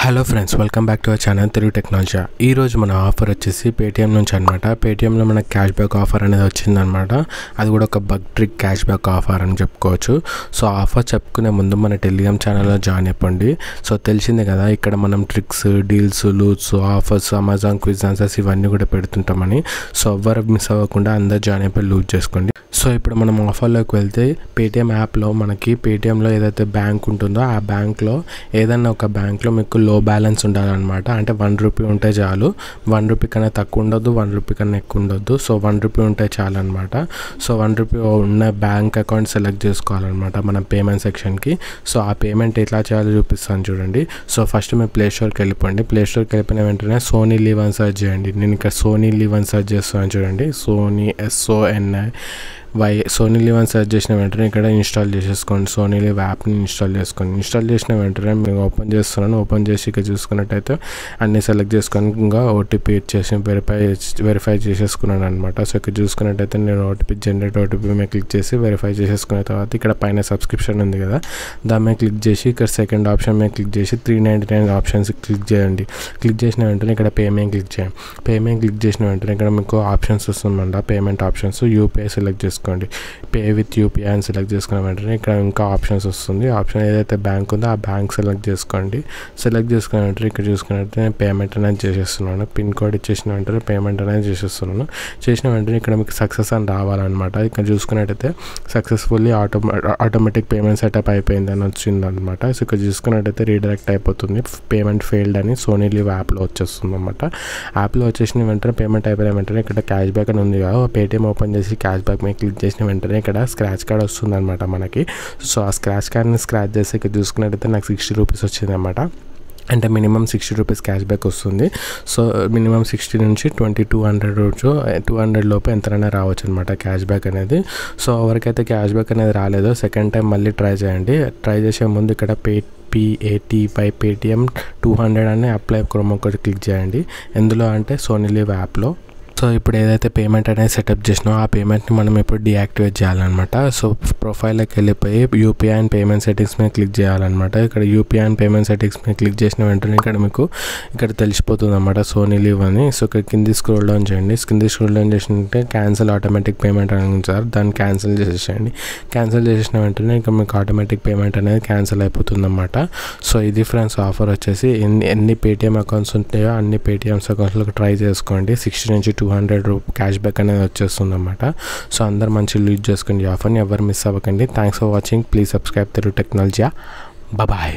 Hello friends, welcome back to our channel Telugu technology. ఈరోజు మన offer వచ్చేసి పేటీఎం నుంచి అనమాట. పేటీఎంలో మనకు క్యాష్ బ్యాక్ ఆఫర్ అనేది వచ్చిందనమాట. అది కూడా ఒక bug trick cash back offer అని చెప్పుకోవచ్చు. సో ఆఫర్ చెప్పుకునే ముందు మన టెలిగ్రామ్ ఛానల్లో జాయిన్ అయిపోండి. సో తెలిసిందే కదా, ఇక్కడ మనం tricks, deals, loots, offers, Amazon quiz answers ఇవన్నీ కూడా పెడుతుంటామని. సో ఎవ్వరు మిస్ అవ్వకుండా అందరు జాయిన్ అయిపోయి లూట్ చేసుకోండి. సో ఇప్పుడు మనం ఆఫర్లోకి వెళ్తే, పేటీఎం యాప్లో మనకి పేటీఎంలో ఏదైతే బ్యాంక్ ఉంటుందో ఆ బ్యాంక్లో ఏదన్నా ఒక బ్యాంక్లో మీకు లో బ్యాలెన్స్ ఉండాలన్నమాట. అంటే ₹1 ఉంటే చాలు. ₹1 కన్నా తక్కువ ఉండొద్దు, ₹1 కన్నా ఎక్కువ ఉండొద్దు. సో ₹1 ఉంటే చాలు అనమాట. సో ₹1 ఉన్న బ్యాంక్ అకౌంట్ సెలెక్ట్ చేసుకోవాలన్నమాట మనం పేమెంట్ సెక్షన్కి. సో ఆ పేమెంట్ ఎట్లా చేయాలో చూపిస్తాను చూడండి. సో ఫస్ట్ మీరు ప్లే స్టోర్కి వెళ్ళిపోండి. ప్లే స్టోర్కి వెళ్ళిపోయిన వెంటనే సోనీ లివ్ అని సెర్చ్ చేయండి. నేను ఇక్కడ సోనీ లివ్ అని సెర్చ్ చేస్తాను చూడండి. సోనీ సోనీ లివ్ అని సెర్చ్ చేసిన వెంటనే ఇక్కడ ఇన్స్టాల్ చేసేసుకోండి. సోనీ లివ్ యాప్ని ఇన్స్టాల్ చేసుకోండి. ఇన్స్టాల్ చేసిన వెంటనే మేము ఓపెన్ చేస్తున్నాను. ఓపెన్ చేసి ఇక్కడ చూసుకున్నట్టయితే అన్నీ సెలెక్ట్ చేసుకొని ఇంకా ఓటీపీ ఇచ్చేసి వెరిఫై చేసేసుకున్నాను అనమాట. సో ఇక్కడ చూసుకున్నట్టయితే నేను జనరేట్ ఓటీపీ మీద క్లిక్ చేసి వెరిఫై చేసేసుకున్న తర్వాత ఇక్కడ పైన సబ్స్క్రిప్షన్ ఉంది కదా, దాని మీద క్లిక్ చేసి ఇక్కడ సెకండ్ ఆప్షన్ మీద క్లిక్ చేసి 399 ఆప్షన్స్ క్లిక్ చేయండి. క్లిక్ చేసిన వెంటనే ఇక్కడ పేమెంట్ క్లిక్ చేయండి. పేమెంట్ క్లిక్ చేసిన వెంటనే ఇక్కడ మీకు ఆప్షన్స్ వస్తుందంట, పేమెంట్ ఆప్షన్స్. యూపీఐ సెలెక్ట్ చేసుకోండి. పే విత్ యూపీఐ అని సెలెక్ట్ చేసుకున్న వెంటనే ఇక్కడ ఇంకా ఆప్షన్స్ వస్తుంది. ఆప్షన్ ఏదైతే బ్యాంక్ ఉందో ఆ బ్యాంక్ సెలెక్ట్ చేసుకోండి. సెలెక్ట్ చేసుకున్న వెంటనే ఇక్కడ చూసుకున్నట్టు నేను పేమెంట్ అనేది చేసేస్తున్నాను. పిన్ కోడ్ ఇచ్చేసిన వెంటనే పేమెంట్ అనేది చేసేస్తున్నాను. చేసిన వెంటనే ఇక్కడ మీకు సక్సెస్ అని రావాలన్నమాట. ఇక్కడ చూసుకున్నట్టయితే సక్సెస్ఫుల్లీ ఆటోమేటిక్ పేమెంట్ సెటప్ అయిపోయింది అని వచ్చింది అనమాట. సో ఇక్కడ చూసుకున్నట్టయితే రీడైరెక్ట్ అయిపోతుంది. పేమెంట్ ఫెయిల్డ్ అని సోనీ లివ్ యాప్లో వచ్చేస్తుంది అనమాట. యాప్లో వచ్చేసిన వెంటనే పేమెంట్ అయిపోయిన వెంటనే ఇక్కడ క్యాష్ బ్యాక్ అని ఉంది కదా, పేటీఎం ఓపెన్ చేసి క్యాష్ బ్యాక్ మీద క్లిక్ చేసిన వెంటనే ఇక్కడ స్క్రాచ్ కార్డ్ వస్తుంది అనమాట మనకి. సో ఆ స్క్రాచ్ కార్డ్ని స్క్రాచ్ చేసి ఇక్కడ చూసుకున్నట్టయితే నాకు ₹60 వచ్చింది అనమాట. అంటే మినిమం ₹60 క్యాష్ బ్యాక్ వస్తుంది. సో మినిమం 60 నుంచి 200 లోపు ఎంతైనా రావచ్చు అనమాట క్యాష్ బ్యాక్ అనేది. సో ఎవరికైతే క్యాష్ బ్యాక్ అనేది రాలేదో సెకండ్ టైం మళ్ళీ ట్రై చేయండి. ట్రై చేసే ముందు ఇక్కడ పేటీఎం 200 అని అప్లై ప్రోమో కోడ్ క్లిక్ చేయండి. ఎందులో అంటే సోనీ లివ్ యాప్లో. సో ఇప్పుడు ఏదైతే పేమెంట్ అనేది సెటప్ చేసినామో ఆ పేమెంట్ని మనం ఇప్పుడు డీయాక్టివేట్ చేయాలన్నమాట. సో ప్రొఫైల్లోకి వెళ్ళిపోయి యూపీఐ అండ్ పేమెంట్ సెట్టింగ్స్ మీద క్లిక్ చేయాలన్నమాట. ఇక్కడ యూపీఐ అండ్ పేమెంట్ సెట్టింగ్స్ మీద క్లిక్ చేసిన వెంటనే ఇక్కడ మీకు ఇక్కడ తెలిసిపోతుంది అన్నమాట సోనీ లివ్ అని. సో ఇక్కడ కింది స్క్రోల్ డౌన్ చేయండి. కింది స్క్రోల్ డౌన్ చేసినట్టే క్యాన్సిల్ ఆటోమేటిక్ పేమెంట్ అని సార్, దాన్ని క్యాన్సిల్ చేసేసేయండి. క్యాన్సిల్ చేసిన వెంటనే ఇక్కడ మీకు ఆటోమేటిక్ పేమెంట్ అనేది క్యాన్సిల్ అయిపోతుంది అన్నమాట. సో ఇది ఫ్రెండ్స్ ఆఫర్ వచ్చేసి. ఎన్ని పేటీఎం అకౌంట్స్ ఉంటాయో అన్ని పేటీఎంస్ అకౌంట్స్లో ట్రై చేసుకోండి. 60 నుంచి 200 క్యాష్ బ్యాక్ అనేది వచ్చేస్తుంది అనమాట. సో అందరు మంచి యూజ్ చేసుకోండి ఆఫర్ని, ఎవరు మిస్ అవ్వకండి. Thanks for watching. Please subscribe Telugu technology. Bye.